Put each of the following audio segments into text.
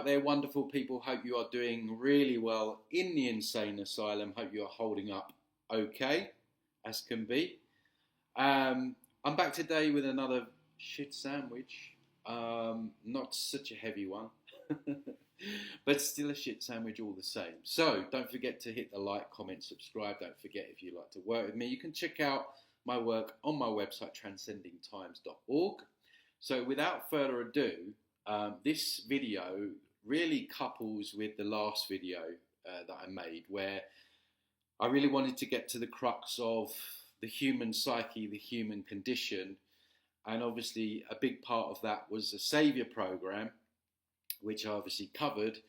out there, wonderful people. Hope you are doing really well in the insane asylum. Hope you are holding up okay, as can be. I'm back today with another shit sandwich. Not such a heavy one, but still a shit sandwich all the same. So don't forget to hit the like, comment, subscribe. Don't forget, if you'd like to work with me, you can check out my work on my website, transcendingtimes.org. So without further ado, this video really couples with the last video that I made, where I really wanted to get to the crux of the human psyche, the human condition, and obviously a big part of that was the Saviour program, which I obviously covered.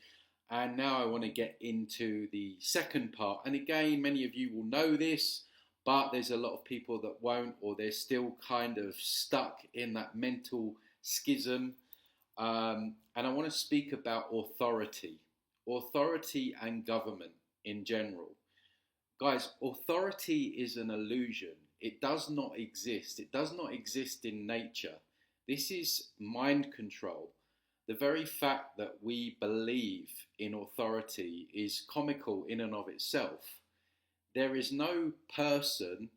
And now I want to get into the second part. And again, many of you will know this, but there's a lot of people that won't, or they're still kind of stuck in that mental schism. And I want to speak about authority and government in general. Guys, authority is an illusion. It does not exist. It does not exist in nature. This is mind control. The very fact that we believe in authority is comical in and of itself. There is no person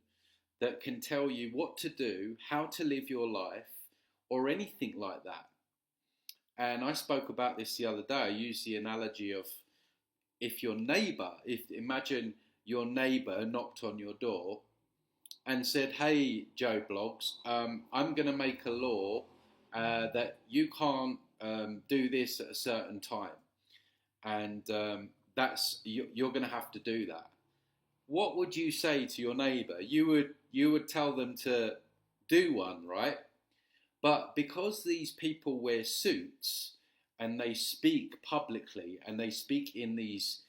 that can tell you what to do, how to live your life, or anything like that. And I spoke about this the other day. I used the analogy of imagine your neighbour knocked on your door and said, "Hey, Joe Bloggs, I'm going to make a law that you can't do this at a certain time, and you're going to have to do that." What would you say to your neighbour? You would tell them to do one, right? But because these people wear suits and they speak publicly and they speak in these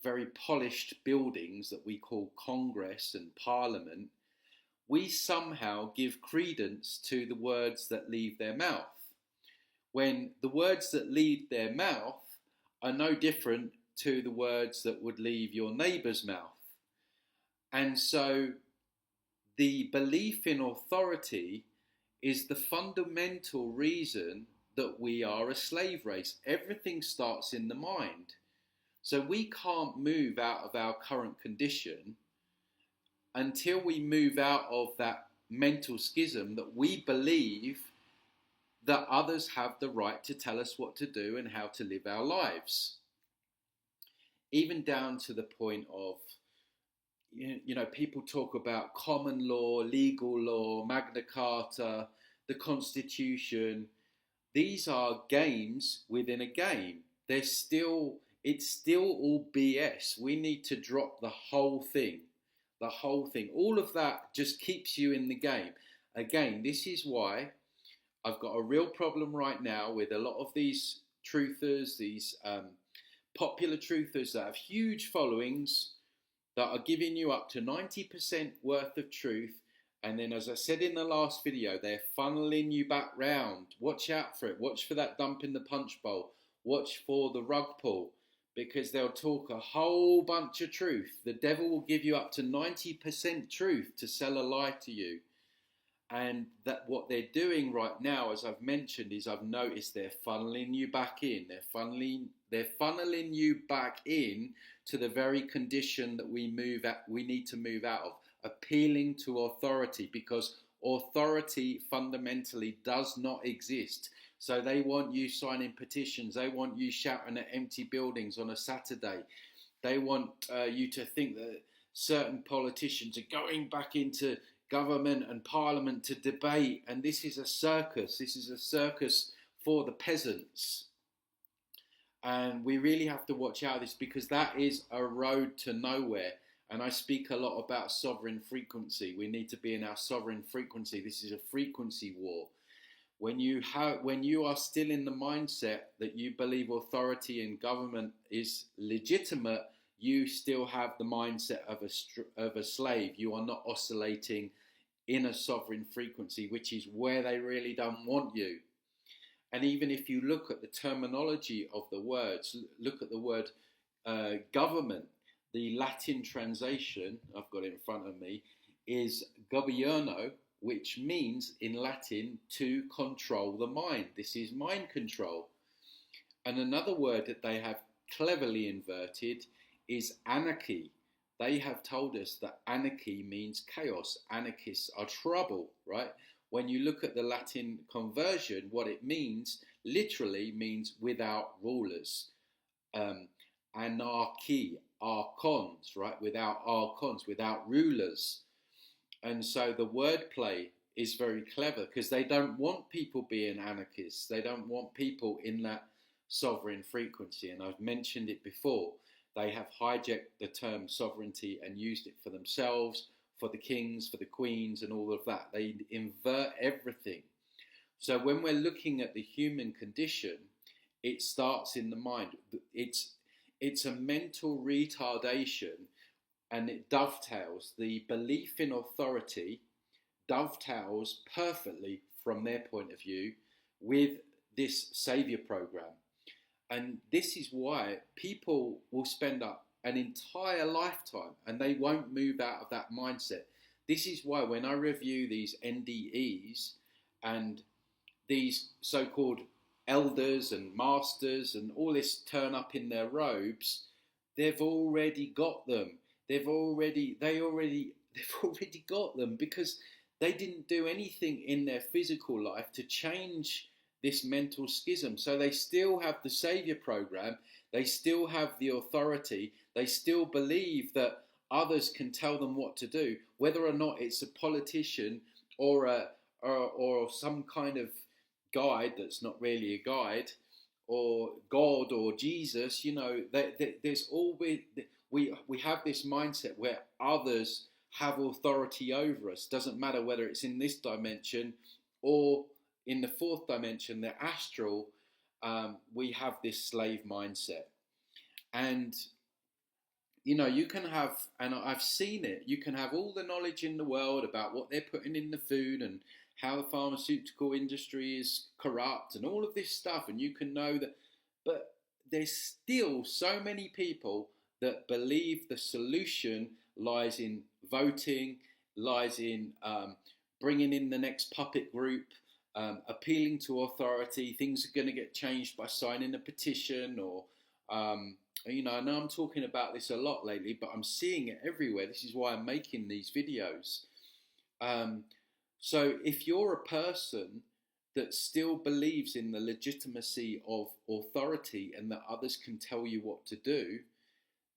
very polished buildings that we call Congress and Parliament, we somehow give credence to the words that leave their mouth, when the words that leave their mouth are no different to the words that would leave your neighbour's mouth. And so the belief in authority is the fundamental reason that we are a slave race. Everything starts in the mind. So we can't move out of our current condition until we move out of that mental schism that we believe that others have the right to tell us what to do and how to live our lives. Even down to the point of, people talk about common law, legal law, Magna Carta, the Constitution. These are games within a game. It's still all BS. We need to drop the whole thing. All of that just keeps you in the game. Again, this is why I've got a real problem right now with a lot of these truthers, these popular truthers that have huge followings, that are giving you up to 90% worth of truth, and then, as I said in the last video, they're funneling you back round. Watch out for it. Watch for that dump in the punch bowl. Watch for the rug pull, because they'll talk a whole bunch of truth. The devil will give you up to 90% truth to sell a lie to you. And that what they're doing right now, as I've mentioned, is I've noticed they're funneling you back in. They're funneling you back in to the very condition that we need to move out of, appealing to authority, because authority fundamentally does not exist. So they want you signing petitions. They want you shouting at empty buildings on a Saturday. They want you to think that certain politicians are going back into government and parliament to debate, and this is a circus. This is a circus for the peasants. And we really have to watch out this, because that is a road to nowhere. And I speak a lot about sovereign frequency. We need to be in our sovereign frequency. This is a frequency war. When you are still in the mindset that you believe authority and government is legitimate, you still have the mindset of a slave. You are not oscillating in a sovereign frequency, which is where they really don't want you. And even if you look at the terminology of the words, look at the word government, the Latin translation, I've got it in front of me, is gobierno, which means in Latin to control the mind. This is mind control. And another word that they have cleverly inverted is anarchy. They have told us that anarchy means chaos. Anarchists are trouble, right? When you look at the Latin conversion, what it means literally means without rulers. Um, Anarchy, archons, right? Without archons, without rulers. And so the wordplay is very clever because they don't want people being anarchists. They don't want people in that sovereign frequency. And I've mentioned it before. They have hijacked the term sovereignty and used it for themselves, for the kings, for the queens, and all of that. They invert everything. So when we're looking at the human condition, it starts in the mind. It's a mental retardation, and it dovetails. The belief in authority dovetails perfectly from their point of view with this savior program. And this is why people will spend up an entire lifetime and they won't move out of that mindset. This is why when I review these NDEs and these so-called elders and masters and all this turn up in their robes, they've already got them. They've already got them because they didn't do anything in their physical life to change this mental schism. So they still have the savior program, they still have the authority, they still believe that others can tell them what to do, whether or not it's a politician or some kind of guide that's not really a guide, or God or Jesus. You know, there's always we have this mindset where others have authority over us. Doesn't matter whether it's in this dimension or in the fourth dimension, the astral. We have this slave mindset, and you know, you can have, and I've seen it, you can have all the knowledge in the world about what they're putting in the food and how the pharmaceutical industry is corrupt and all of this stuff, and you can know that, but there's still so many people that believe the solution lies in voting, lies in bringing in the next puppet group, appealing to authority. Things are going to get changed by signing a petition, or you know, I know I'm talking about this a lot lately, but I'm seeing it everywhere. This is why I'm making these videos. So if you're a person that still believes in the legitimacy of authority and that others can tell you what to do,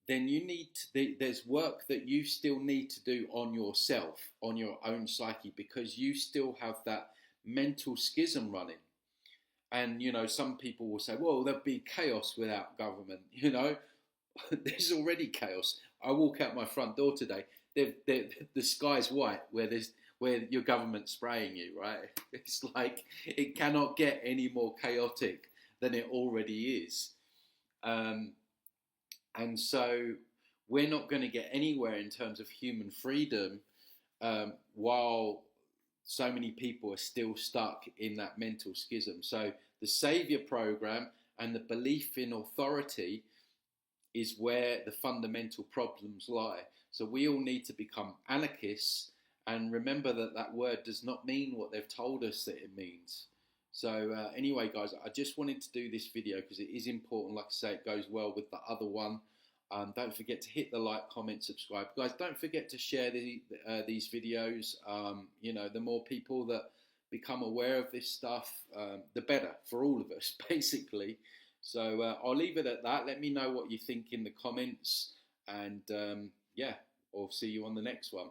then you need to, there's work that you still need to do on yourself, on your own psyche, because you still have that mental schism running. And, you know, some people will say, well, there'll be chaos without government. You know, there's already chaos. I walk out my front door today, the sky's white where your government's spraying you, right? It's like, it cannot get any more chaotic than it already is. And so we're not going to get anywhere in terms of human freedom while so many people are still stuck in that mental schism. So the savior program and the belief in authority is where the fundamental problems lie. So we all need to become anarchists and remember that that word does not mean what they've told us that it means. So anyway, guys, I just wanted to do this video because it is important. Like I say, it goes well with the other one. Don't forget to hit the like, comment, subscribe. Guys, don't forget to share these videos. You know, the more people that become aware of this stuff, the better for all of us, basically. So I'll leave it at that. Let me know what you think in the comments. And yeah, I'll see you on the next one.